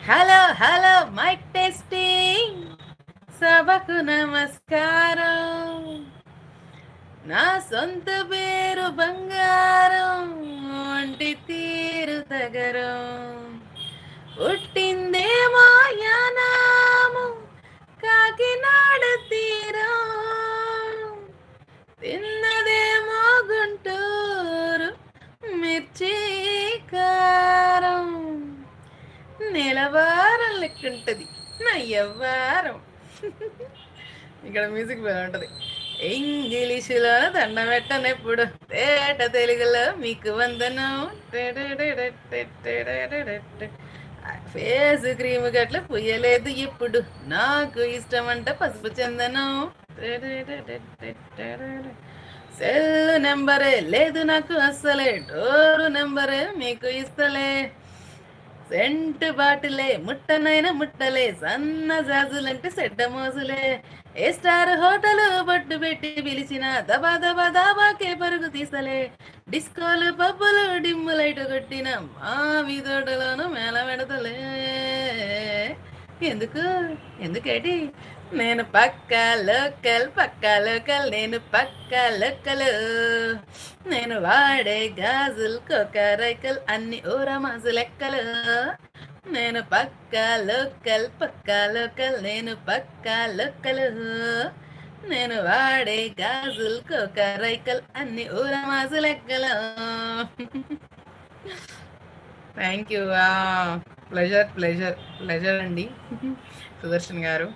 Hello hello mic testing, సభకు నమస్కారం. నా సొంత పేరు బంగారం, ఒంటి తీరు తగరం. పుట్టిందే మాయానాము, కాకినాడ తీరం. తిన్నదేమో గుంటూరు మిర్చి కారం. నెలవారం లెక్కుంటది నా యవ్వారం. ఇక్కడ మ్యూజిక్ బాగుంటది. ఇంగ్లీషులో దండం పెట్టనెప్పుడు, తేట తెలుగులో మీకు వందనం. ఫేస్ క్రీమ్ గట్ల పుయ్యలేదు ఇప్పుడు, నాకు ఇష్టమంట పసుపు చందనం. సెల్ నెంబరే లేదు నాకు అస్సలే, డోరు నెంబరే మీకు ఇస్తలే. సెంట్ బాటిలే ముట్టనైన ముట్టలే, సన్న జాజులంటే సెడ్డ మోజులే. ఏ స్టార్ హోటల్ బొట్టు పెట్టి పిలిచిన, దబా దబా దాబాకే పరుగు తీసలే. డిస్కోలు పబ్బులు డిమ్ము లైట్ కొట్టిన, మా వీధోటలోను మేళ పెడతలే. ఎందుకు ఎందుకేటి, నేను పక్కా లోకల్, నేను పక్కా లోకల్. నేను వాడే గాజులు కోకరైకల్, అన్ని ఊరమాసు లెక్కలు. నేను పక్కా లోకల్, నేను పక్కా లోకల్. నేను వాడే గాజులు కోకరైకల్, అన్ని ఊరమాసు లెక్కలు. Thank you. Pleasure pleasure pleasure అండి సుదర్శన్ గారు.